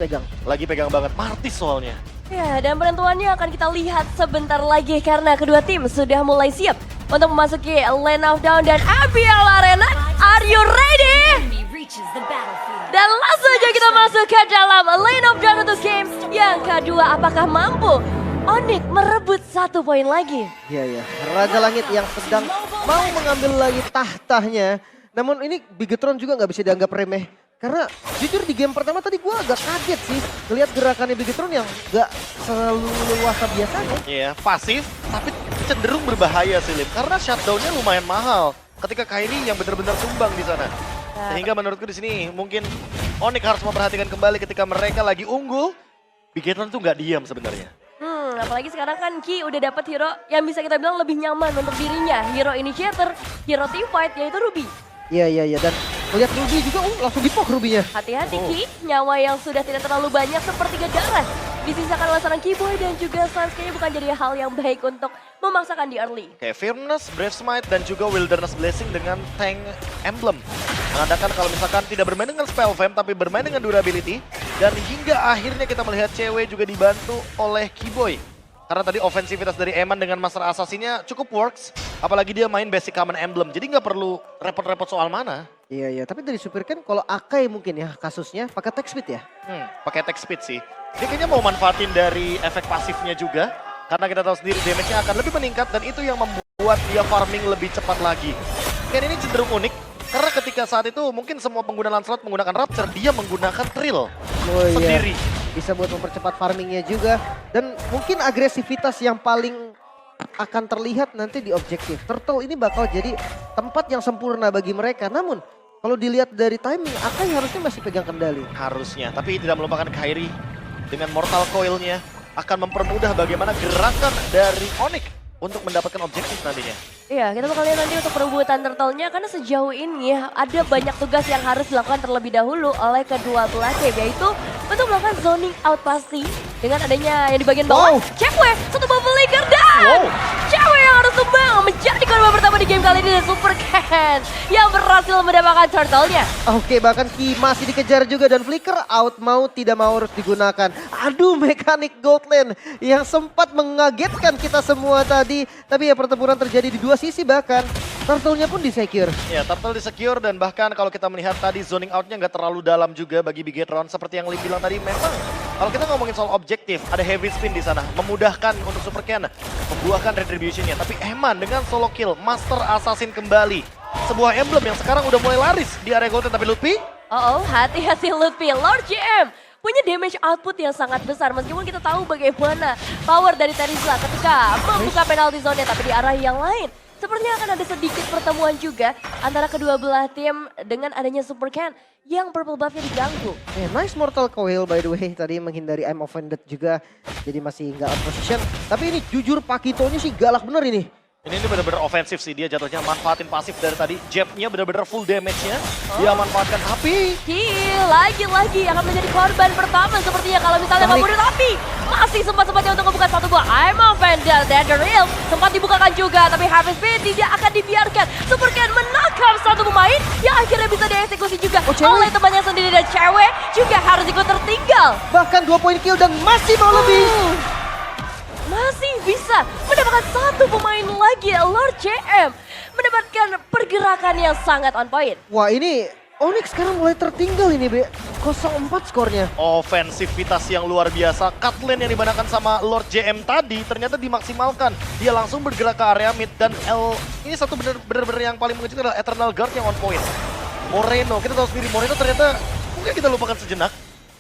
pegang. Lagi pegang banget Martis soalnya. Ya, dan penentuannya akan kita lihat sebentar lagi karena kedua tim sudah mulai siap untuk memasuki Lane of Dawn dan ABL Arena. Are you ready? Dan langsung aja kita masuk ke dalam Lane of Dawn untuk game yang kedua. Apakah mampu Onyx merebut 1 poin lagi? Iya ya, Raja Langit yang sedang mau mengambil lagi tahtanya. Namun ini Bigetron juga nggak bisa dianggap remeh. Karena jujur di game pertama tadi gue agak kaget sih ngelihat gerakannya Bigetron yang gak selalu leluasa biasanya. Iya, pasif tapi cenderung berbahaya sih Lim. Karena shutdown-nya lumayan mahal ketika Kairi yang benar-benar tumbang di sana. Sehingga menurutku di sini mungkin Onyx harus memperhatikan kembali ketika mereka lagi unggul. Bigetron tuh nggak diam sebenarnya. Apalagi sekarang kan Ki udah dapat hero yang bisa kita bilang lebih nyaman untuk dirinya. Hero initiator, hero teamfight yaitu Ruby. Iya dan melihat Ruby juga langsung dipok Ruby-nya. Hati-hati Ki, nyawa yang sudah tidak terlalu banyak sepertiga darah. Disisakan oleh seorang Keyboy dan juga Sans kayaknya bukan jadi hal yang baik untuk memaksakan di early. Kayak Firmness, Brave Smite, dan juga Wilderness Blessing dengan tank emblem. Menandakan kalau misalkan tidak bermain dengan spell fam tapi bermain dengan durability. Dan hingga akhirnya kita melihat cewek juga dibantu oleh Keyboy. Karena tadi ofensivitas dari Eman dengan Master Assassin-nya cukup works. Apalagi dia main basic common emblem. Jadi nggak perlu repot-repot soal mana. Iya, tapi dari Super kan kalau Akai mungkin ya kasusnya pakai tech speed ya. Pakai tech speed sih. Dia kayaknya mau manfaatin dari efek pasifnya juga. Karena kita tahu sendiri damage-nya akan lebih meningkat dan itu yang membuat dia farming lebih cepat lagi. Dan ini cenderung unik. Karena ketika saat itu mungkin semua pengguna Lancelot menggunakan Rapture, dia menggunakan Trill sendiri. Bisa buat mempercepat farmingnya juga. Dan mungkin agresivitas yang paling akan terlihat nanti di objektif. Turtle ini bakal jadi tempat yang sempurna bagi mereka. Namun kalau dilihat dari timing, Akai harusnya masih pegang kendali. Harusnya, tapi tidak melupakan Kairi dengan Mortal Coil-nya akan mempermudah bagaimana gerakan dari Onyx untuk mendapatkan objektif nantinya. Iya, kita bakal lihat nanti untuk perebutan turtle-nya karena sejauh ini ada banyak tugas yang harus dilakukan terlebih dahulu oleh kedua belah tim, yaitu untuk melakukan zoning out pasti dengan adanya yang di bagian bawah. Cewek, satu bubble leaker dan cewek yang harus tumbang menjadi korban pertama di game kali ini dan Super Ken yang berhasil mendapatkan turtle-nya. Oke, bahkan Ki masih dikejar juga dan Flicker out mau tidak mau harus digunakan. Aduh, mekanik Goldland yang sempat mengagetkan kita semua tadi. Tapi ya pertempuran terjadi di dua sisi bahkan. Turtle-nya pun di-secure. Ya, Turtle di-secure dan bahkan kalau kita melihat tadi zoning out-nya nggak terlalu dalam juga bagi Bigetron. Seperti yang Lim bilang tadi, memang kalau kita ngomongin soal objektif, ada heavy spin di sana. Memudahkan untuk Super Ken, membuahkan retribution-nya. Tapi Eman dengan solo kill, Master Assassin kembali. Sebuah emblem yang sekarang udah mulai laris di area Golden. Tapi Lutfi? Hati-hati Lutfi, Lord GM punya damage output yang sangat besar. Meskipun kita tahu bagaimana power dari Terizla ketika membuka penalty zone-nya. Tapi di arah yang lain, sepertinya akan ada sedikit pertemuan juga antara kedua belah tim dengan adanya Super Ken yang purple buff-nya diganggu. Nice Mortal Coil by the way, tadi menghindari I'm Offended juga. Jadi masih nggak out position. Tapi ini jujur Pakito-nya sih galak bener ini. Ini benar-benar ofensif sih, dia jatuhnya manfaatin pasif dari tadi. Jab-nya benar-benar full damage-nya. Dia manfaatkan api. Lagi-lagi akan menjadi korban pertama sepertinya kalau misalnya nggak mundur, tapi masih sempat-sempatnya untuk membuka satu buah I'm Offended dan The Real sempat dibukakan juga, tapi Happy Speed tidak akan dibiarkan. Super Ken menangkap satu pemain yang akhirnya bisa dieksekusi juga oleh temannya sendiri dan cewek juga harus ikut tertinggal. Bahkan 2 poin kill dan masih mau lebih. Masih bisa mendapatkan satu pemain lagi, Lord JM mendapatkan pergerakan yang sangat on point. Wah ini Onyx sekarang mulai tertinggal ini 0-4 skornya. Ofensivitas yang luar biasa. Cut lane yang dibanakan sama Lord JM tadi ternyata dimaksimalkan. Dia langsung bergerak ke area mid dan ini satu bener-bener yang paling mengejutkan adalah Eternal Guard yang on point. Moreno, kita tahu sendiri Moreno ternyata mungkin kita lupakan sejenak.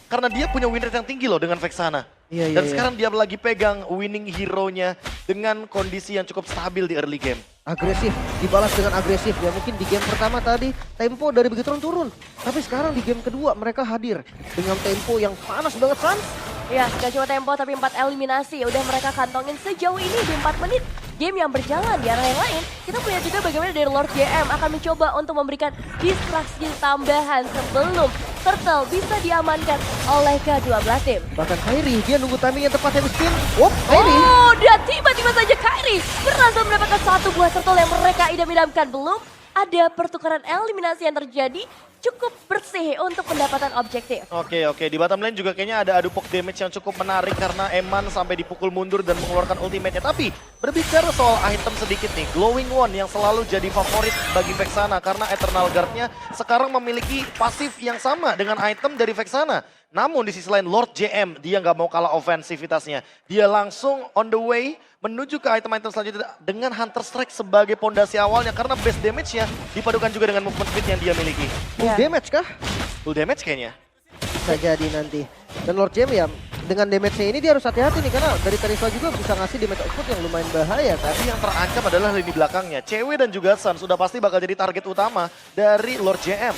Karena dia punya win rate yang tinggi loh dengan Vexana. Dan sekarang dia lagi pegang winning hero-nya dengan kondisi yang cukup stabil di early game. Agresif, dibalas dengan agresif ya. Mungkin di game pertama tadi tempo dari Bigetron turun. Tapi sekarang di game kedua mereka hadir dengan tempo yang panas banget San. Ya, gak cuma tempo tapi 4 eliminasi. Udah mereka kantongin sejauh ini di 4 menit. Game yang berjalan di arah yang lain. Kita melihat juga bagaimana dari Lord JM akan mencoba untuk memberikan distraksi tambahan sebelum Turtle bisa diamankan oleh kedua belah tim. Bahkan Kairi, dia nunggu timing yang tepat heavy spin. Kairi. Dan tiba-tiba saja Kairi berhasil mendapatkan satu buah turtle yang mereka idam-idamkan. Belum ada pertukaran eliminasi yang terjadi cukup bersih untuk pendapatan objektif. Oke, di bottom lane juga kayaknya ada adu poke damage yang cukup menarik karena Eman sampai dipukul mundur dan mengeluarkan ultimate-nya. Tapi berbicara soal item sedikit nih, Glowing One yang selalu jadi favorit bagi Vexana karena Eternal Guard-nya sekarang memiliki pasif yang sama dengan item dari Vexana. Namun di sisi lain Lord JM dia nggak mau kalah ofensivitasnya. Dia langsung on the way menuju ke item-item selanjutnya dengan Hunter Strike sebagai pondasi awalnya karena base damage-nya dipadukan juga dengan movement speed yang dia miliki. Full Ya. damage kah? Full damage kayaknya. Bisa jadi nanti. Dan Lord Jam ya dengan damage-nya ini dia harus hati-hati nih karena dari Terisla juga bisa ngasih damage output yang lumayan bahaya kan. Tapi yang terancam adalah lini belakangnya. Cewek dan juga Sun sudah pasti bakal jadi target utama dari Lord JM.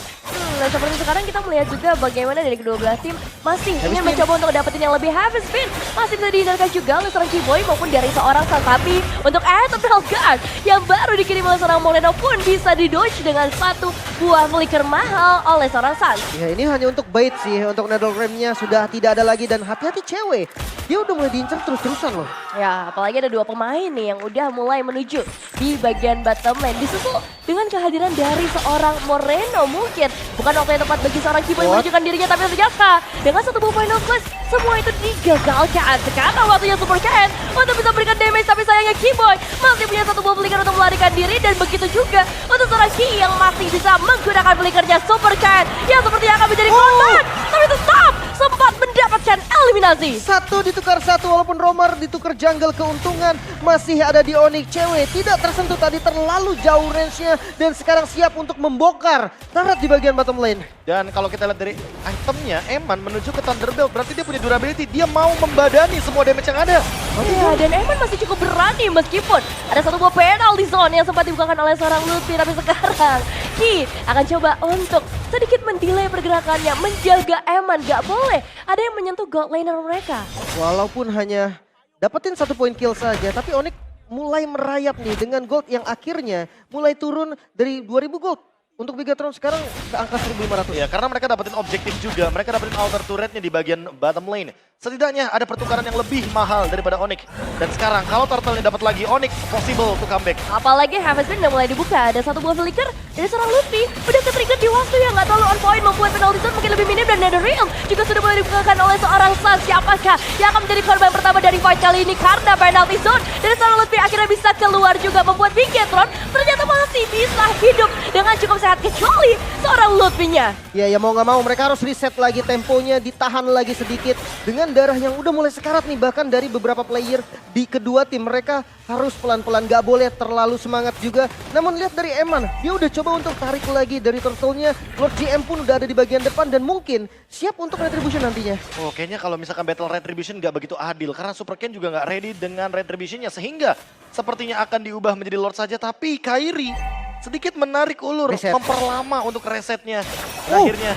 Dan seperti sekarang kita melihat juga bagaimana dari kedua belah tim masih Heavy ingin spin. mencoba untuk dapetin yang lebih heavy spin. Masih bisa dihindarkan juga oleh seorang Kiboy maupun dari seorang Sun. Tapi untuk Eternal Guard yang baru dikirim oleh seorang Moreno pun bisa didodge dengan satu buah flicker mahal oleh seorang Sun. Ya ini hanya untuk bait sih, untuk Netherrealm-nya sudah tidak ada lagi dan hati-hati cewek. Dia udah mulai diincar terus-terusan loh. Ya, apalagi ada dua pemain nih yang udah mulai menuju di bagian bottom lane. Disusul dengan kehadiran dari seorang Moreno mungkin. Bukan waktu yang tepat bagi seorang Kiboy What? menunjukkan dirinya, tapi ternyata dengan satu buah final class, semua itu digagalkan. Sekarang waktunya Super Ken untuk bisa berikan damage, tapi sayangnya Kiboy masih punya satu buah flicker untuk melarikan diri. Dan begitu juga untuk seorang Ki yang masih bisa menggunakan flickernya Super Ken yang sepertinya akan menjadi korban. Tapi tetap sempat mendapatkan eliminasi. Satu ditukar satu walaupun Romar ditukar jungle keuntungan masih ada di Onyx. Cewek tidak tersentuh tadi terlalu jauh range-nya dan sekarang siap untuk membongkar turret di bagian bottom lane. Dan kalau kita lihat dari itemnya, Eman menuju ke Thunderbolt. Berarti dia punya durability. Dia mau membadani semua damage yang ada. Ya, dan Eman masih cukup berani meskipun ada satu buah penalty zone yang sempat dibukakan oleh seorang Lutfi. Tapi sekarang Ki akan coba untuk sedikit mendelay pergerakannya, menjaga Eman. Gak boleh ada yang menyentuh gold laner mereka. Walaupun hanya dapetin satu poin kill saja, tapi Onyx mulai merayap nih dengan gold yang akhirnya mulai turun dari 2000 gold. Untuk Bigatron sekarang ke angka 1500. Ya, karena mereka dapetin objektif juga. Mereka dapetin outer turretnya di bagian bottom lane. Setidaknya ada pertukaran yang lebih mahal daripada Onyx. Dan sekarang kalau turtle-nya dapat lagi Onyx, possible to comeback. Apalagi Harvest Moon udah mulai dibuka. Ada satu buah flicker dari seorang Lutfi. Udah ke-trigger di waktu yang gak terlalu on point. Membuat penalty zone mungkin lebih minim. Dan Netherrealm juga sudah mulai dibukakan oleh seorang Sun. Siapakah yang akan menjadi korban pertama dari fight kali ini? Karena penalty zone dari seorang Lutfi akhirnya bisa keluar juga. Membuat Bigatron ternyata masih bisa hidup dengan cukup sehat. Kecuali seorang Lutfi-nya. Ya mau nggak mau mereka harus reset lagi temponya, ditahan lagi sedikit. Dengan darah yang udah mulai sekarat nih, bahkan dari beberapa player di kedua tim mereka harus pelan-pelan, gak boleh terlalu semangat juga. Namun lihat dari Eman, dia udah coba untuk tarik lagi dari turtle-nya. Lord GM pun udah ada di bagian depan dan mungkin siap untuk retribution nantinya. Oh, kayaknya kalau misalkan battle retribution nggak begitu adil. Karena Super Ken juga nggak ready dengan retributionnya. Sehingga sepertinya akan diubah menjadi Lord saja. Tapi Kairi sedikit menarik ulur, Reset. memperlama untuk resetnya. Oh, Akhirnya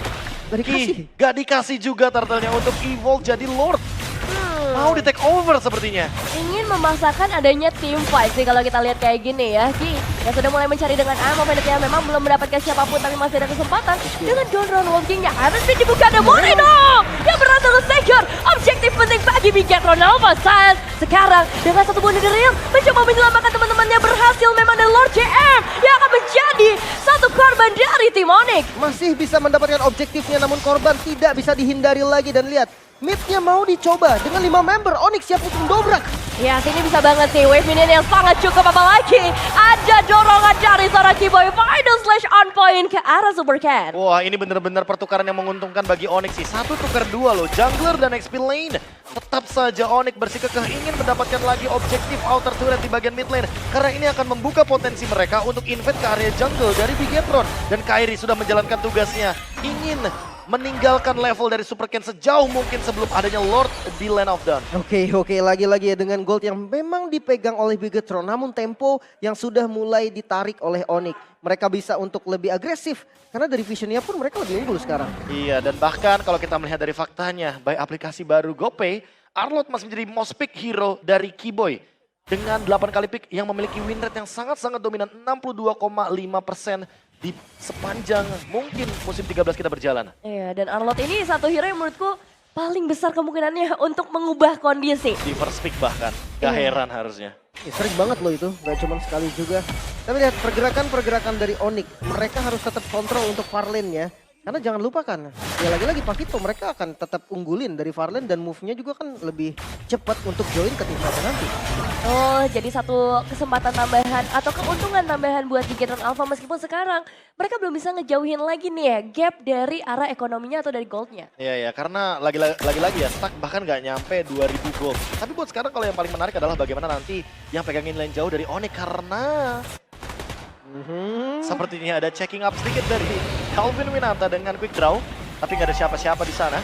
gak dikasih. Ki gak dikasih juga turtle-nya untuk evolve jadi Lord. Mau di take over sepertinya. Ingin memaksakan adanya team fight sih kalau kita lihat kayak gini ya. Ki yang sudah mulai mencari dengan ammo yang memang belum mendapatkan siapapun tapi masih ada kesempatan. Dengan down round walkingnya harus dibuka ada Moreno yang berhasil nge-secure objektif penting bagi Bigatron Alpha Science. Sekarang dengan satu buah Netherrealm mencoba menyelamatkan teman-temannya, berhasil memang dan Lord JM yang akan menjadi satu korban dari tim Onyx. Masih bisa mendapatkan objektifnya namun korban tidak bisa dihindari lagi. Dan lihat, mid-nya mau dicoba dengan 5 member. Onyx siap untuk mendobrak. Ya, sini bisa banget sih wave minion yang sangat cukup, apalagi ada dorongan dari seorang Kiboy. Final slash on point ke arah Super Cat. Wah, ini benar-benar pertukaran yang menguntungkan bagi Onyx sih. 1 tukar 2 loh, jungler dan XP lane. Tetap saja Onyx bersikukuh ingin mendapatkan lagi objektif outer turret di bagian mid lane. Karena ini akan membuka potensi mereka untuk invade ke area jungle dari Bigatron. Dan Kairi sudah menjalankan tugasnya. Ingin meninggalkan level dari Super Ken sejauh mungkin sebelum adanya Lord di Land of Dawn. Oke, lagi-lagi ya dengan gold yang memang dipegang oleh Bigatron. Namun tempo yang sudah mulai ditarik oleh Onyx. Mereka bisa untuk lebih agresif. Karena dari visionnya pun mereka lebih unggul sekarang. Iya, dan bahkan kalau kita melihat dari faktanya, by aplikasi baru GoPay, Arlott masih menjadi most pick hero dari Kiboy. Dengan 8 kali pick yang memiliki win rate yang sangat-sangat dominan, 62,5% di sepanjang mungkin musim 13 kita berjalan. Iya, dan Arlott ini satu hero yang menurutku paling besar kemungkinannya untuk mengubah kondisi. Di first pick bahkan, gak heran harusnya. Sering banget loh itu, gak cuma sekali juga. Tapi lihat pergerakan-pergerakan dari Onyx, mereka harus tetap kontrol untuk Farlane-nya. Karena jangan lupakan, ya lagi-lagi Pakito mereka akan tetap unggulin dari Farlane dan move-nya juga kan lebih cepat untuk join ke tim fighter nanti. Oh, jadi satu kesempatan tambahan atau keuntungan tambahan buat Bigetron Alpha meskipun sekarang mereka belum bisa ngejauhin lagi nih ya gap dari arah ekonominya atau dari goldnya. Iya, karena lagi-lagi ya stuck bahkan nggak nyampe 2000 gold. Tapi buat sekarang kalau yang paling menarik adalah bagaimana nanti yang pegangin lane jauh dari Onyx karena sepertinya ada checking up sedikit dari Calvin Winanta dengan quick draw. Tapi nggak ada siapa-siapa di sana.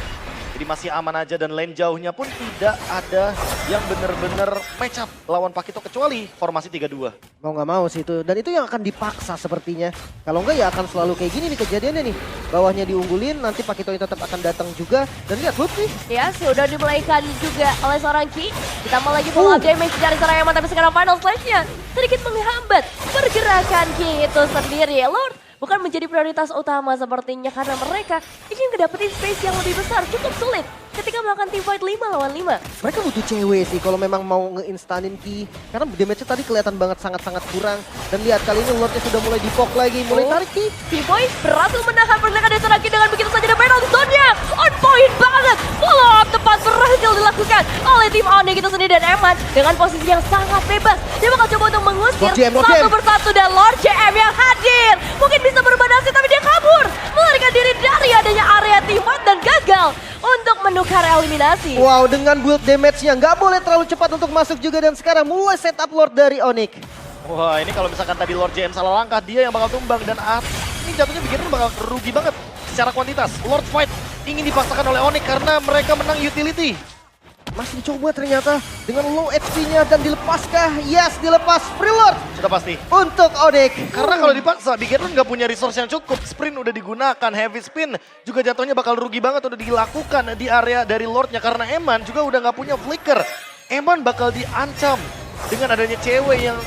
Jadi masih aman aja dan lane jauhnya pun tidak ada yang bener-bener match up lawan Pakito kecuali formasi 3-2. Mau nggak mau sih itu. Dan itu yang akan dipaksa sepertinya. Kalau enggak ya akan selalu kayak gini nih kejadiannya nih. Bawahnya diunggulin, nanti Pakito tetap akan datang juga. Dan lihat Lutfi. Ya, sudah dimulaikan juga oleh seorang Ki. Ditambah lagi full up damage dari seorang Eman, tapi sekarang final slash-nya sedikit menghambat pergerakan Ki itu sendiri. Lord bukan menjadi prioritas utama sepertinya karena mereka ingin ngedapetin space yang lebih besar. Cukup sulit ketika melakukan team fight 5 lawan 5. Mereka butuh cewek sih kalau memang mau ngeinstanin Ki. Karena damage-nya tadi kelihatan banget sangat-sangat kurang. Dan lihat kali ini Lordnya sudah mulai di-poke lagi, mulai tarik Ki. T-Boy berhasil menahan pergerakan dari seorang Ki dengan begitu saja dan battle zone-nya on point banget. Follow up tepat berhasil dilakukan oleh tim Onyx itu sendiri dan Eman dengan posisi yang sangat bebas. Dia bakal coba untuk mengusir Lord JM. satu persatu dan Lord JM yang hadir. Mungkin bisa berubah nasib tapi dia kabur. Melarikan diri dari adanya area team fight dan gagal untuk menukar eliminasi. Wow, dengan build damage-nya nggak boleh terlalu cepat untuk masuk juga. Dan sekarang mulai setup Lord dari Onyx. Wah, ini kalau misalkan tadi Lord JM salah langkah, dia yang bakal tumbang dan ini jatuhnya Bigetron bakal rugi banget secara kuantitas. Lord fight ingin dipaksakan oleh Onyx karena mereka menang utility. Masih dicoba ternyata dengan low HP-nya dan dilepaskah? Yes, dilepas. Free Lord Sudah pasti. untuk Onyx. Karena kalau dipaksa, Bigetron nggak punya resource yang cukup. Sprint udah digunakan, heavy spin juga jatuhnya bakal rugi banget udah dilakukan di area dari Lordnya. Karena Eman juga udah nggak punya flicker. Eman bakal diancam dengan adanya cewek yang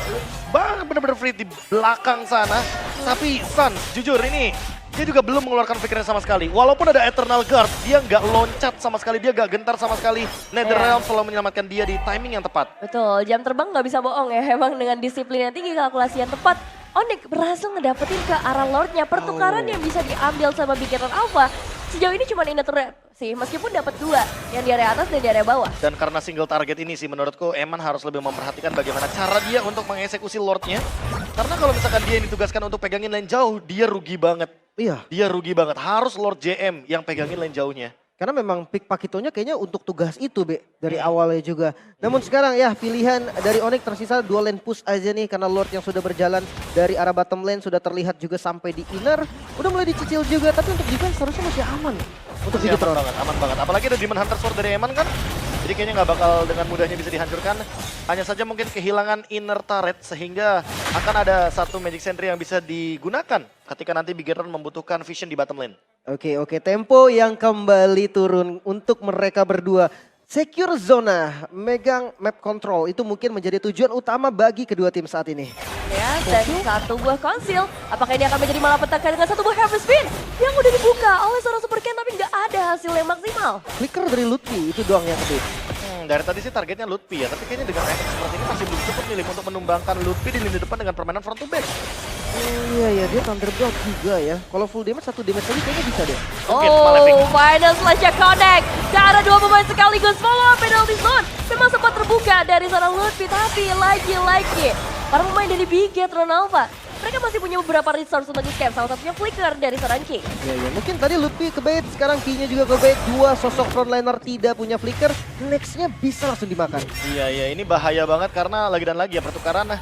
bener-bener free di belakang sana. Tapi Sun, jujur ini dia juga belum mengeluarkan pikirannya sama sekali. Walaupun ada Eternal Guard, dia nggak loncat sama sekali, dia nggak gentar sama sekali. NetherRealm selalu menyelamatkan dia di timing yang tepat. Betul, jam terbang nggak bisa bohong ya. Emang dengan disiplin yang tinggi, kalkulasi yang tepat, Onyx berhasil ngedapetin ke arah Lordnya. Pertukaran yang bisa diambil sama Bigetron Alpha sejauh ini cuma inner turret sih, meskipun dapat 2 yang di area atas dan di area bawah. Dan karena single target ini sih menurutku Eman harus lebih memperhatikan bagaimana cara dia untuk mengeksekusi Lordnya. Karena kalau misalkan dia yang ditugaskan untuk pegangin lane jauh, dia rugi banget. Iya. Dia rugi banget, harus Lord JM yang pegangin lane jauhnya. Karena memang pick Pakitonya kayaknya untuk tugas itu, Be. Dari awalnya juga. Namun sekarang ya pilihan dari Onyx tersisa 2 lane push aja nih. Karena Lord yang sudah berjalan dari arah bottom lane sudah terlihat juga sampai di inner. Udah mulai dicicil juga, tapi untuk defense harusnya masih aman. Untuk Masih Bigetron. aman banget. Apalagi ada Demon Hunter Sword dari Eman kan. Jadi kayaknya nggak bakal dengan mudahnya bisa dihancurkan. Hanya saja mungkin kehilangan inner turret sehingga akan ada satu Magic Sentry yang bisa digunakan ketika nanti Bigetron membutuhkan vision di bottom lane. Oke, tempo yang kembali turun untuk mereka berdua. Secure zona, megang map control itu mungkin menjadi tujuan utama bagi kedua tim saat ini. Ya, dan satu buah konsil. Apakah ini akan menjadi malapetaka dengan satu buah heavy spin yang udah dibuka oleh seorang Super Ken tapi nggak ada hasil yang maksimal. Flicker dari Lutfi itu doang yang kedip. Dari tadi sih targetnya Lutfi ya, tapi kayaknya dengan item seperti ini masih belum cukup nih Lim, untuk menumbangkan Lutfi di lini depan dengan permainan front to back. Iya, dia Thunderbolt juga ya. Kalau full damage, 1 damage lagi kayaknya bisa deh. Mungkin Malefic. Final slash connect. Cara 2 pemain sekaligus follow up penalty zone. Memang sempat terbuka dari seorang Lutfi, tapi lagi-lagi para pemain dari Bigetron Alpha, mereka masih punya beberapa resource untuk di-scam. Salah satunya flicker dari seorang Ki. Iya, mungkin tadi Lutfi kebait, sekarang Ki-nya juga kebait. 2 sosok frontliner tidak punya flicker, next-nya bisa langsung dimakan. Iya, ini bahaya banget karena lagi dan lagi ya pertukaran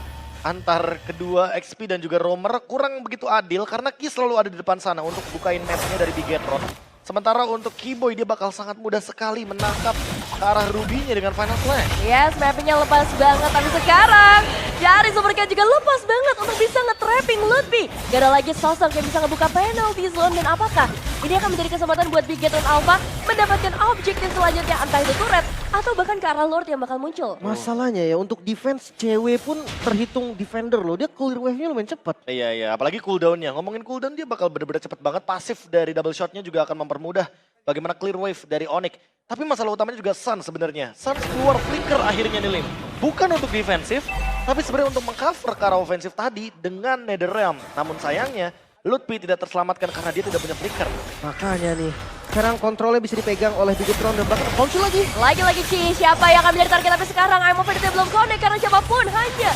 antar kedua XP dan juga Roamer kurang begitu adil karena Ki selalu ada di depan sana untuk bukain mapnya dari Bigetron. Sementara untuk Keyboy dia bakal sangat mudah sekali menangkap ke arah Ruby-nya dengan Final Slash. Yes, mappingnya lepas banget, tapi sekarang dari Super Cat juga lepas banget untuk bisa nge-trapping Lutfi. Gak ada lagi sosok yang bisa ngebuka penalty zone, dan apakah ini akan menjadi kesempatan buat Bigetron Alpha mendapatkan objektif selanjutnya, entah itu turret atau bahkan ke arah Lord yang bakal muncul. Masalahnya ya untuk defense cewek pun terhitung defender loh, dia clear wave-nya lumayan cepat. Iya, apalagi cooldown-nya. Ngomongin cooldown dia bakal bener-bener cepet banget, pasif dari double shot-nya juga akan mempermudah bagaimana clear wave dari Onyx. Tapi masalah utamanya juga Sun sebenarnya. Sun keluar flicker akhirnya nih Lim. Bukan untuk defensif, Tapi sebenarnya untuk mengcover ke arah ofensif tadi dengan Netherrealm. Namun sayangnya Lutfi tidak terselamatkan karena dia tidak punya flicker. Makanya nih, sekarang kontrolnya bisa dipegang oleh Bigetron dan bahkan Konsul lagi. Lagi-lagi Ci, siapa yang akan menjadi target tapi sekarang I'm Over belum connect karena siapapun hanya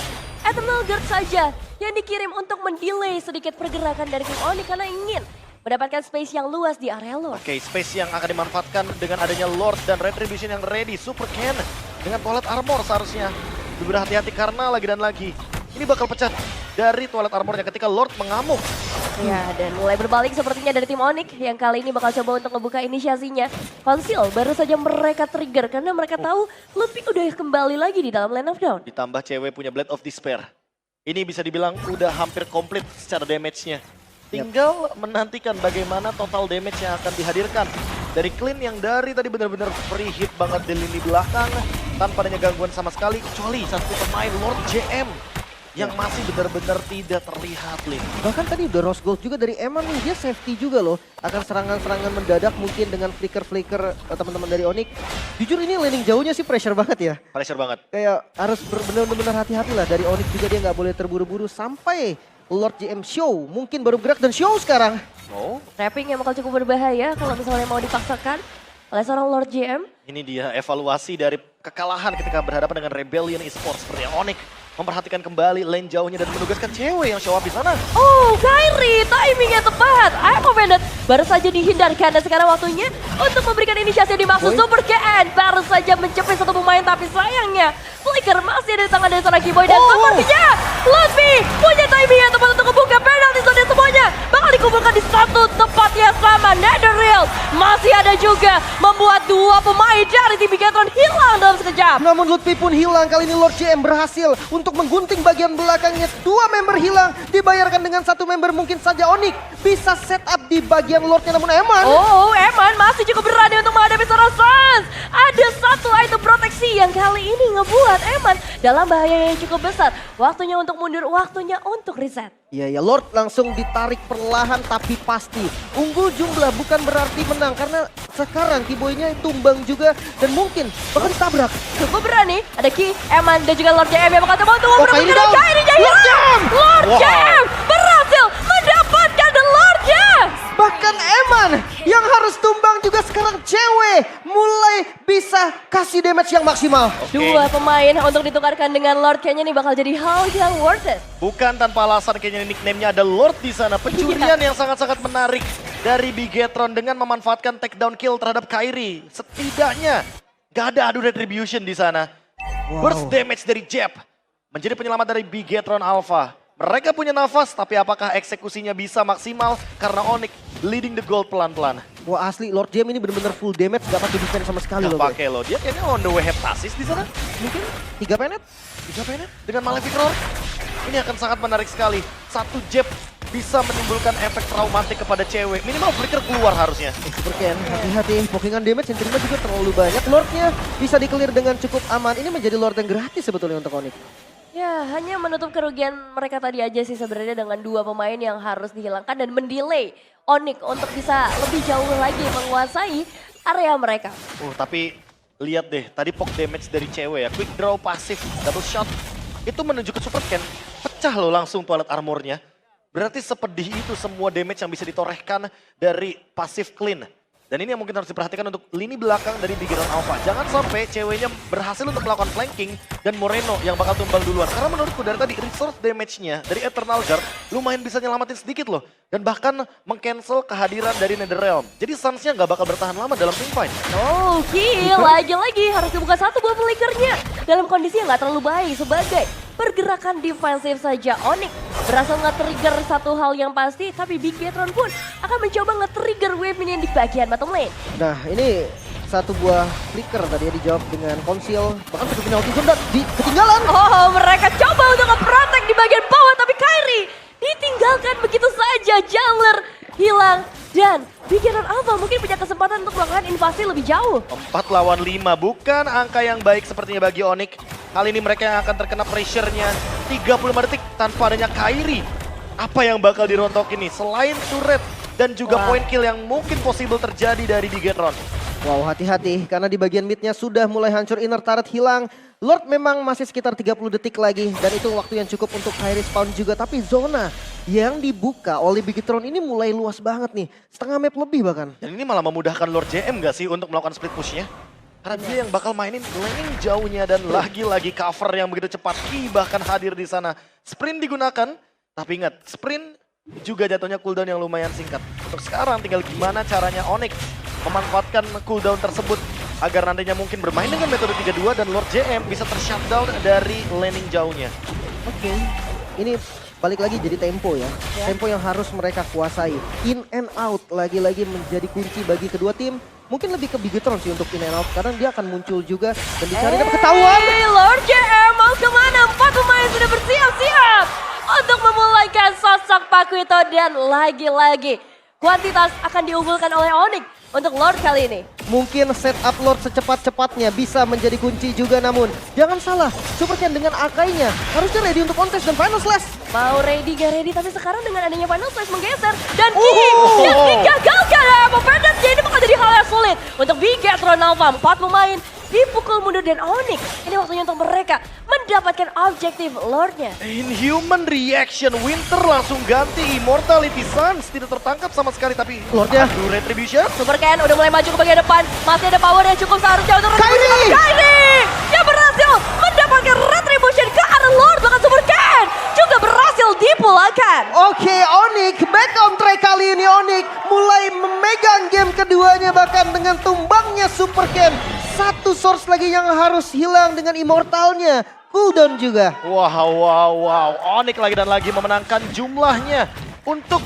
Eternal Guard saja yang dikirim untuk mendelay sedikit pergerakan dari tim Onyx karena ingin mendapatkan space yang luas di area Lord. Oke, space yang akan dimanfaatkan dengan adanya Lord dan Retribution yang ready. Super Ken dengan Toilet Armor seharusnya. Berhati-hati karena lagi dan lagi. Ini bakal pecah dari Toilet Armornya ketika Lord mengamuk. Ya, dan mulai berbalik sepertinya dari tim Onyx yang kali ini bakal coba untuk membuka inisiasinya. Konsil baru saja mereka trigger karena mereka tahu Lutfi udah kembali lagi di dalam Land of Dawn. Ditambah cewek punya Blade of Despair. Ini bisa dibilang udah hampir komplit secara damage-nya. Tinggal menantikan bagaimana total damage yang akan dihadirkan. Dari Clean yang dari tadi benar-benar free hit banget di lini belakang. Tanpa adanya gangguan sama sekali. Kecuali satu pemain Lord JM. Yang masih benar-benar tidak terlihat, Lin. Bahkan tadi udah Rose Gold juga dari Eman nih, dia safety juga loh. Akan serangan-serangan mendadak mungkin dengan flicker-flicker teman-teman dari Onyx. Jujur ini landing jauhnya sih pressure banget ya. Pressure banget. Kayak harus benar-benar hati-hati lah. Dari Onyx juga dia nggak boleh terburu-buru sampai Lord JM show. Mungkin baru bergerak dan show sekarang. Oh, Trapping yang bakal cukup berbahaya kalau misalnya mau dipaksakan oleh seorang Lord JM. ini dia evaluasi dari kekalahan ketika berhadapan dengan Rebellion Esports seperti Onyx. Memperhatikan kembali lane jauhnya dan menugaskan cewek yang show up di sana. Oh, Kairi, timingnya tepat. I'm Bandit baru saja dihindarkan dan sekarang waktunya untuk memberikan inisiasi yang dimaksud. Super KN baru saja mencapai satu pemain tapi sayangnya flicker masih ada di tangan dari seorang Keyboy dan sepertinya Lutfi punya timing yang tepat untuk membuka penalti zone semuanya. Bakal dikumpulkan di satu tempat yang sama. Netherrealm masih ada juga membuat dua pemain dari tim Bigetron hilang dalam sekejap. Namun Lutfi pun hilang. Kali ini Lord JM berhasil untuk menggunting bagian belakangnya. Dua member hilang dibayarkan dengan satu member. Mungkin saja Onyx bisa setup di bagian Lordnya, namun Eman. Oh, Eman masih cukup berani untuk menghadapi seorang Sans. Ada satu item proteksi yang kali ini ngebuat Eman dalam bahaya yang cukup besar. Waktunya untuk mundur, waktunya untuk reset. Iya ya, Lord langsung ditarik perlahan tapi pasti. Unggul jumlah bukan berarti menang karena sekarang Keyboy-nya tumbang juga dan mungkin bahkan ditabrak. Cukup berani, ada Ki, Eman dan juga Lord JM yang bakal coba untuk Kairi memperbaiki down. Kairi-nya Lord hilang. JM. Lord Wow. JM berhasil mendapatkan The Lord-nya. Bahkan Eman yang harus tumbang juga sekarang cewek mulai bisa kasih damage yang maksimal. Dua pemain untuk ditukarkan dengan Lord kayaknya ini bakal jadi hal yang worth it. Bukan tanpa alasan kayaknya nickname-nya ada Lord di sana. Pencurian yang sangat-sangat menarik dari Bigetron dengan memanfaatkan takedown kill terhadap Kairi. Setidaknya gak ada adu retribution di sana. Burst damage dari Jeb menjadi penyelamat dari Bigetron Alpha. Mereka punya nafas, tapi apakah eksekusinya bisa maksimal karena Onyx leading the gold pelan-pelan. Wah asli Lord JM ini benar-benar full damage, gak pakai defense sama sekali Gak loh. pakai loh, dia kayaknya on the way heptasis di sana. Mungkin 3 penet. 3 penet dengan Malefic Roar. Ini akan sangat menarik sekali. Satu jab bisa menimbulkan efek traumatik kepada cewek. Minimal flicker keluar harusnya. Super Ken, hati-hati. Pokingan damage yang terima juga terlalu banyak. Lordnya bisa di-clear dengan cukup aman. Ini menjadi Lord yang gratis sebetulnya untuk Onyx. Ya, hanya menutup kerugian mereka tadi aja sih sebenarnya dengan dua pemain yang harus dihilangkan dan mendelay Onyx untuk bisa lebih jauh lagi menguasai area mereka. Tapi lihat deh, tadi poke damage dari cewek ya. Quick draw pasif, double shot. Itu menuju ke Super Ken. Pecah loh langsung toilet armornya. Berarti sepedih itu semua damage yang bisa ditorehkan dari pasif clean. Dan ini yang mungkin harus diperhatikan untuk lini belakang dari Bigetron Alpha. Jangan sampai ceweknya berhasil untuk melakukan flanking dan Moreno yang bakal tumbang duluan. Karena menurutku dari tadi resource damage-nya dari Eternal Guard lumayan bisa nyelamatin sedikit loh. Dan bahkan meng-cancel kehadiran dari Netherrealm. Jadi Suns-nya nggak bakal bertahan lama dalam teamfight. Oh, kill lagi-lagi harus dibuka satu buah flickernya dalam kondisi yang nggak terlalu baik sebagai pergerakan defensif saja. Onyx berhasil nge-trigger satu hal yang pasti, tapi Bigetron pun akan mencoba nge-trigger wave minion di bagian bottom lane. Nah ini satu buah flicker tadi ya dijawab dengan konsil. Bahkan satu penalti zone dan ketinggalan. Oh, mereka coba untuk nge-protect di bagian bawah, tapi Kairi ditinggalkan begitu saja. Jungler hilang dan Bigetron Alpha mungkin punya kesempatan untuk melakukan invasi lebih jauh. 4 lawan 5 bukan angka yang baik sepertinya bagi Onyx. Kali ini mereka yang akan terkena pressure-nya 35 detik tanpa adanya Kairi. Apa yang bakal dirontokin nih selain turret dan juga point kill yang mungkin possible terjadi dari Bigetron. Wow, hati-hati karena di bagian midnya sudah mulai hancur, inner turret hilang. Lord memang masih sekitar 30 detik lagi dan itu waktu yang cukup untuk high respawn juga. Tapi zona yang dibuka oleh Bigetron ini mulai luas banget nih. Setengah map lebih bahkan. Dan ini malah memudahkan Lord JM gak sih untuk melakukan split pushnya? Karena dia yang bakal mainin laning jauhnya dan lagi-lagi cover yang begitu cepat. Ki bahkan hadir di sana. Sprint digunakan, tapi ingat sprint juga jatuhnya cooldown yang lumayan singkat. Untuk sekarang tinggal gimana caranya Onyx memanfaatkan cooldown tersebut agar nantinya mungkin bermain dengan metode 3-2 dan Lord JM bisa tershutdown dari laning jauhnya. Oke, ini balik lagi jadi tempo ya. Tempo yang harus mereka kuasai. In and out lagi-lagi menjadi kunci bagi kedua tim. Mungkin lebih ke Bigetron sih untuk in and out karena dia akan muncul juga dan dicari dapat ketahuan. Lord JM mau kemana? 4 pemain sudah bersiap-siap untuk memulaikan sosok Pakuito dan lagi-lagi kuantitas akan diunggulkan oleh Onyx untuk Lord kali ini. Mungkin setup Lord secepat-cepatnya bisa menjadi kunci juga, namun jangan salah, Supercan dengan Akainya harusnya ready untuk contest dan final slash. Mau ready gak ready, tapi sekarang dengan adanya final slash menggeser dan Ki gagalkan ya. Memperdatnya ini bakal jadi hal yang sulit untuk Bigetron Alpha. 4 pemain dipukul mundur dan Onyx ini waktunya untuk mereka mendapatkan objektif Lordnya. Inhuman reaction, Winter langsung ganti Immortality Suns. Tidak tertangkap sama sekali tapi Lordnya. aduh, Retribution. Supercan udah mulai maju ke bagian depan, masih ada power yang cukup seharusnya untuk Kairi! yang berhasil mendapatkan retribution ke arah Lord, bahkan Supercan juga berhasil dipulangkan. Oke, Onyx back on track kali ini. Onyx mulai memegang game keduanya bahkan dengan tumbangnya Supercan. Satu source lagi yang harus hilang dengan immortalnya. Cooldown juga. Wow. Onyx lagi dan lagi memenangkan jumlahnya untuk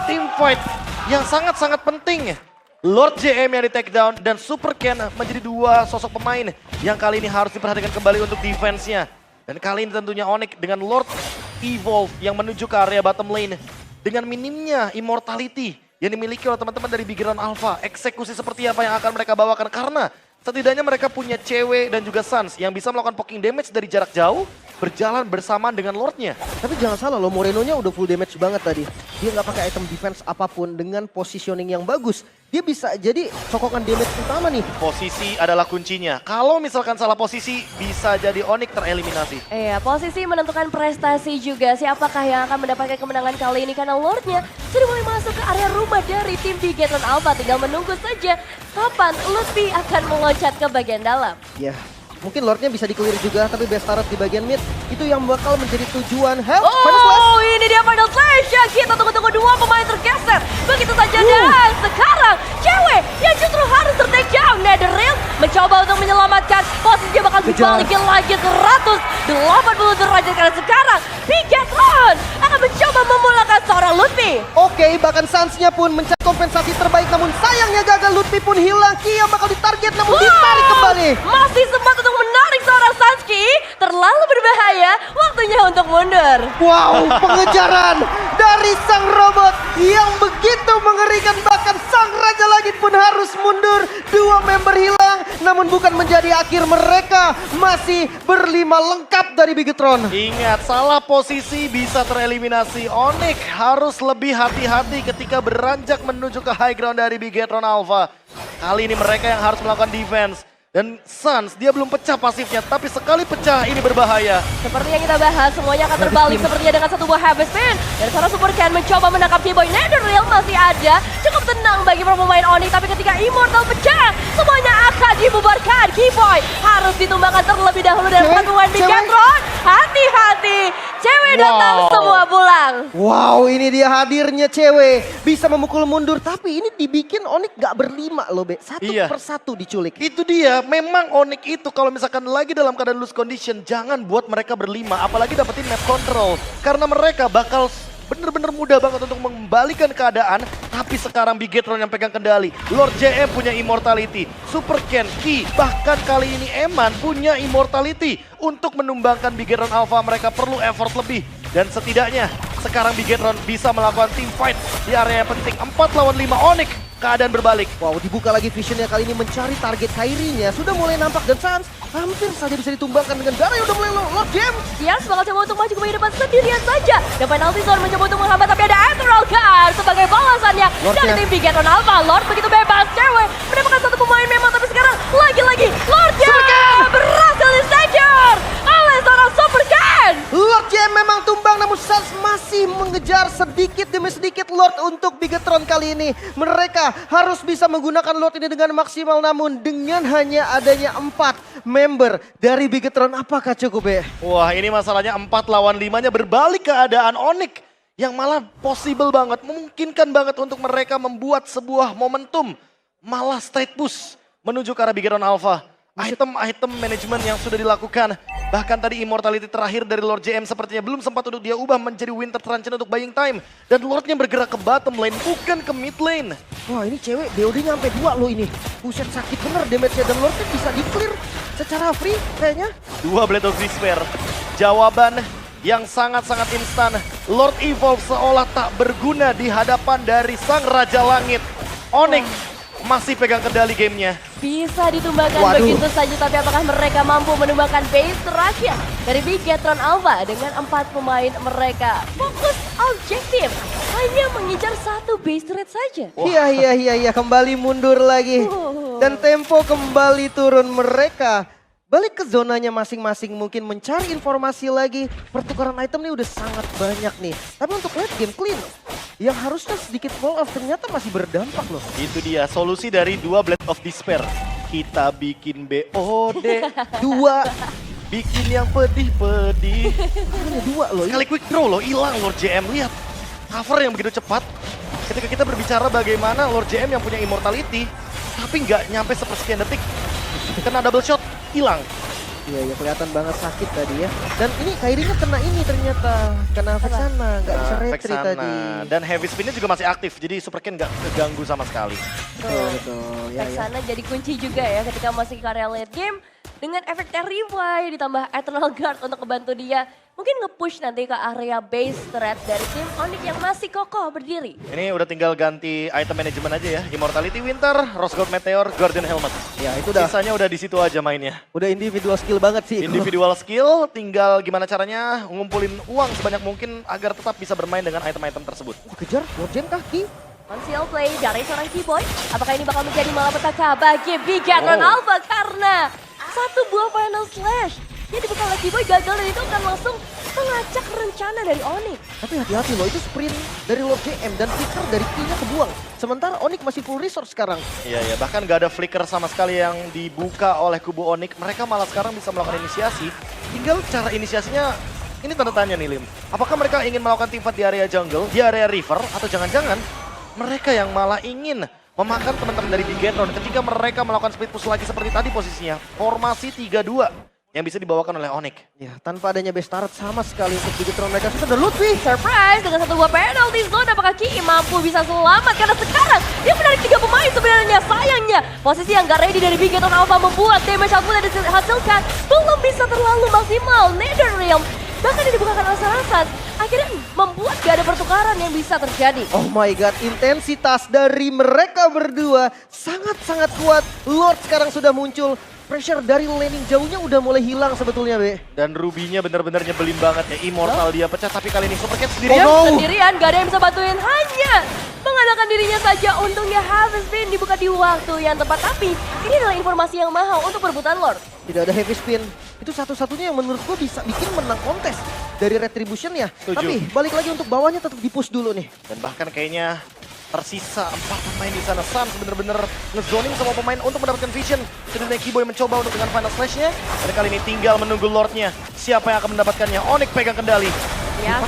team fight yang sangat-sangat penting. Lord JM yang di take down dan Supercan menjadi 2 sosok pemain yang kali ini harus diperhatikan kembali untuk defense-nya. Dan kali ini tentunya Onyx dengan Lord Evolve yang menuju ke area bottom lane. Dengan minimnya immortality yang dimiliki oleh teman-teman dari Bigetron Alpha. Eksekusi seperti apa yang akan mereka bawakan karena setidaknya mereka punya cewek dan juga Suns yang bisa melakukan poking damage dari jarak jauh berjalan bersamaan dengan Lordnya. Tapi jangan salah loh, Moreno-nya udah full damage banget tadi. Dia nggak pakai item defense apapun dengan positioning yang bagus. Dia bisa jadi sokongan damage utama nih. Posisi adalah kuncinya. Kalau misalkan salah posisi bisa jadi Onyx tereliminasi. Iya, posisi menentukan prestasi juga. Siapakah yang akan mendapatkan kemenangan kali ini karena Lordnya sudah mulai masuk ke area rumah dari tim Bigetron Alpha. Tinggal menunggu saja kapan Lutfi akan meloncat ke bagian dalam. Ya, mungkin Lordnya bisa di-clear juga, tapi best turret di bagian mid itu yang bakal menjadi tujuan. Help, final slash. Oh, ini dia final slash yang kita tunggu-tunggu, 2 pemain tergeser. Begitu saja dan sekarang cewek yang justru harus ter-take down. Netherrealm mencoba untuk menyelamatkan, posisinya bakal dibalikin lagi 180 derajat karena sekarang Bigetron akan mencoba memulakan seorang Lutfi. Oke, bahkan Suns-nya pun mencari kompensasi terbaik, namun sayangnya gagal. Lutfi pun hilang. Kia bakal ditarget namun ditarik kembali. Masih sempat untuk menarik seorang Sanski, terlalu berbahaya, waktunya untuk mundur. Wow, pengejaran dari sang robot yang begitu mengerikan. Bahkan sang Raja Langit pun harus mundur. 2 member hilang, namun bukan menjadi akhir. Mereka masih berlima lengkap dari Bigetron. Ingat, salah posisi bisa tereliminasi. Onyx harus lebih hati-hati ketika beranjak menuju ke high ground dari Bigetron Alpha. Kali ini mereka yang harus melakukan defense. Dan Suns, dia belum pecah pasifnya, tapi sekali pecah ini berbahaya. Seperti yang kita bahas, semuanya akan terbalik sepertinya dengan satu buah habit spin. Dan sekarang Supercan mencoba menangkap T-Boy. Netherrealm masih ada, cukup tenang bagi para pemain Onyx. Tapi ketika Immortal pecah, semuanya akan dibubarkan. T-Boy harus ditumbangkan terlebih dahulu dari pemain Bigetron. Hati-hati, cewek datang semua pulang. Wow, ini dia hadirnya cewek. Bisa memukul mundur, tapi ini dibikin Onyx gak berlima loh, Be. Satu Iya. persatu diculik. Itu dia, memang Onyx itu kalau misalkan lagi dalam keadaan loose condition, jangan buat mereka berlima, apalagi dapetin map control. Karena mereka bakal bener-bener mudah banget untuk mengembalikan keadaan, tapi sekarang Bigetron yang pegang kendali. Lord JM punya immortality, Supercan, Ki, bahkan kali ini Eman punya immortality. Untuk menumbangkan Bigetron Alpha mereka perlu effort lebih. Dan setidaknya sekarang Bigetron bisa melakukan team fight di area yang penting. 4 lawan 5 Onyx, keadaan berbalik. Wow, dibuka lagi visionnya kali ini mencari target Kairinya. Sudah mulai nampak dan Suns hampir saja bisa ditumbangkan dengan darah yang udah mulai Lord Jam. Yas bakal coba untuk maju ke bagian depan sendirian saja. Dan penalty zone mencoba untuk menghambat, tapi ada Ethereal Guard sebagai balasannya dari tim Bigetron Alpha. Lord begitu bebas, cewek mendapatkan satu pemain memang lagi-lagi Lordnya berhasil di-secure oleh seorang Super Ken. Lord JM memang tumbang namun Suns masih mengejar sedikit demi sedikit Lord untuk Bigetron kali ini. Mereka harus bisa menggunakan Lord ini dengan maksimal namun dengan hanya adanya 4 member dari Bigetron apakah cukup ya? Wah ini masalahnya 4 lawan 5-nya berbalik keadaan Onyx. Yang malah possible banget, memungkinkan banget untuk mereka membuat sebuah momentum. Malah straight push menuju ke arah Bigetron Alpha. Item-item manajemen yang sudah dilakukan. Bahkan tadi immortality terakhir dari Lord JM sepertinya belum sempat untuk dia ubah menjadi Winter Truncheon untuk buying time. Dan Lordnya bergerak ke bottom lane, bukan ke mid lane. Wah ini cewek BOD nyampe 2 loh ini. Buset sakit bener damage-nya dan Lordnya bisa di-clear secara free kayaknya. 2 Blade of Despair. Jawaban yang sangat-sangat instan. Lord Evolve seolah tak berguna di hadapan dari Sang Raja Langit. Onyx masih pegang kendali gamenya. Bisa ditumbangkan Waduh. begitu saja, tapi apakah mereka mampu menumbangkan base terakhir dari Bigetron Alpha dengan 4 pemain mereka? Fokus objektif hanya mengejar 1 base turret saja. Iya kembali mundur lagi. Dan tempo kembali turun mereka. Balik ke zonanya masing-masing mungkin mencari informasi lagi. Pertukaran item nih udah sangat banyak nih. Tapi untuk late game clean. Yang harusnya sedikit fall off ternyata masih berdampak loh. Itu dia solusi dari 2 Blade of Despair. Kita bikin BOD. 2. Bikin yang pedih-pedih. Hanya 2 loh. Sekali quick draw loh, hilang Lord JM. Lihat, cover yang begitu cepat. Ketika kita berbicara bagaimana Lord JM yang punya immortality, tapi nggak nyampe sepersekian detik. Kena double shot, hilang. Iya kelihatan banget sakit tadi ya. Dan ini Kairinya kena ini ternyata. Kena efek sana, nggak bisa Efek retry sana. tadi. Dan heavy spinnya juga masih aktif, jadi Super Ken nggak keganggu sama sekali. Betul. Ya, Efek ya. sana jadi kunci juga ya ketika masih ke area late game. Dengan efek Terrify ditambah Eternal Guard untuk membantu dia. Mungkin nge-push nanti ke area base threat dari tim Onyx yang masih kokoh berdiri. Ini udah tinggal ganti item manajemen aja ya. Immortality Winter, Rose Gold Meteor, Guardian Helmet. Ya itu udah Sisanya udah di situ aja mainnya. udah individual skill banget sih. Individual skill, tinggal gimana caranya ngumpulin uang sebanyak mungkin agar tetap bisa bermain dengan item-item tersebut. Kejar Lord Jam kaki. Conceal play dari seorang Keyboy. Apakah ini bakal menjadi malapetaka bagi Bigetron Alpha karena 1 buah final slash yang dibuka oleh Keyboy gagal dan itu akan langsung mengacak rencana dari Onyx. Tapi hati-hati loh, itu sprint dari Lord JM dan flicker dari Q-nya kebuang. Sementara Onyx masih full resource sekarang. Iya ya, bahkan gak ada flicker sama sekali yang dibuka oleh kubu Onyx. Mereka malah sekarang bisa melakukan inisiasi. Tinggal cara inisiasinya, ini tanda tanya nih Lim. Apakah mereka ingin melakukan teamfight di area jungle, di area river, atau jangan-jangan mereka yang malah ingin memakan teman-teman dari Bigetron ketika mereka melakukan split push lagi seperti tadi posisinya. Formasi 3-2 yang bisa dibawakan oleh Onyx. Ya, tanpa adanya base turret sama sekali untuk Bigetron mereka sudah ada Ludwig. Surprise dengan 1 buah penalty zone. Apakah Ki mampu bisa selamat karena sekarang dia menarik 3 pemain sebenarnya. Sayangnya posisi yang gak ready dari Bigetron Alpha membuat damage output yang dihasilkan belum bisa terlalu maksimal. Netherrealm bahkan yang dibukakan oleh Sarasan akhirnya membuat gak ada pertukaran yang bisa terjadi. Oh my god, intensitas dari mereka berdua sangat-sangat kuat. Lord sekarang sudah muncul. Pressure dari laning jauhnya udah mulai hilang sebetulnya, Be. Dan Ruby-nya benar-benar nyebelin banget ya. Immortal dia pecah, tapi kali ini Super Cat sendirian. Oh, no. Sendirian gak ada yang bisa bantuin, hanya mengandalkan dirinya saja. Untungnya Heavy Spin dibuka di waktu yang tepat, tapi ini adalah informasi yang mahal untuk perebutan Lord. Tidak ada heavy spin. Itu satu-satunya yang menurut gue bisa bikin menang kontes dari Retribution ya. Setuju. Tapi balik lagi untuk bawahnya tetap di-push dulu nih. Dan bahkan kayaknya tersisa 4 pemain di sana. Suns bener-bener ngezoning semua pemain untuk mendapatkan vision. Sedangkan Keyboy mencoba untuk dengan final slash-nya. Dan kali ini tinggal menunggu Lord-nya. Siapa yang akan mendapatkannya? Onyx pegang kendali. Ya,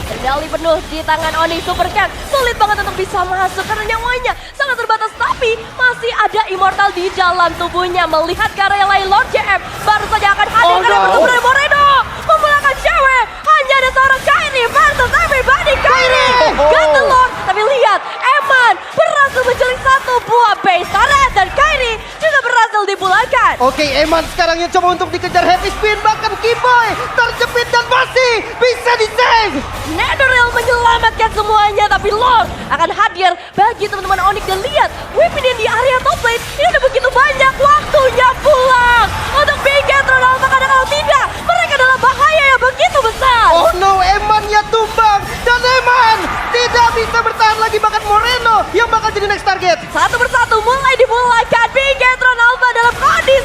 kendali penuh di tangan Onyx. Super Cat sulit banget untuk bisa masuk karena nyawanya sangat terbatas. Tapi masih ada Immortal di dalam tubuhnya. Melihat ke area lain, Lord JM baru saja akan hadir karena bertemu dengan Moreno. Memulakan cewek. Hanya ada seorang Kairi versus everybody. Kairi got the Lord. Tapi lihat, Eman berhasil menculik 1 buah base turret. Dan Kairi juga berhasil dipulangkan. Oke, Eman sekarang yang coba untuk dikejar heavy spin. Bahkan Keyboy terjepit dan masih bisa di-save. Netherrealm menyelamatkan semuanya, tapi Lord akan hadir bagi teman-teman Onyx. Dan lihat, Whipping di area top lane ini udah begitu banyak. Waktunya pulang untuk Bigetron Alpha, karena kalau tidak, mereka dalam bahaya yang begitu besar. Oh no, Eman-nya tumbang. Dan Eman tidak bisa bertahan lagi. Bahkan Moreno yang bakal jadi next target. Satu persatu mulai dimulaikan. Bigetron Alpha dalam kondisi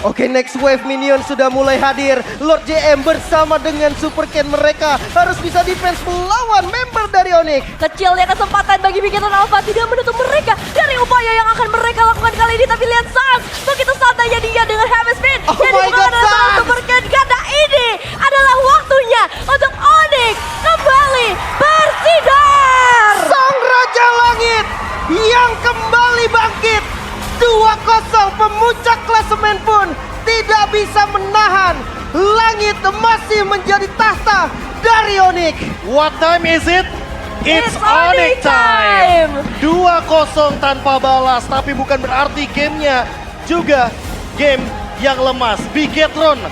Oke, next wave minion sudah mulai hadir. Lord JM bersama dengan Super Ken mereka harus bisa defense melawan member dari Onyx. Kecilnya kesempatan bagi Bigetron Alpha tidak menutup mereka dari upaya yang akan mereka lakukan kali ini. Tapi lihat Sans, begitu santainya dia dengan heavy spin. Oh Jadi my God, adalah Sans! Super Ken. Karena ini adalah waktunya untuk Onyx kembali bersinar. Sang Raja Langit yang kembali bangkit. 2-0 pemuncak klasemen pun tidak bisa menahan. Langit masih menjadi tahta dari Onyx. What time is it? It's Onyx time. 2-0 tanpa balas, tapi bukan berarti gamenya juga game yang lemas. Bigetron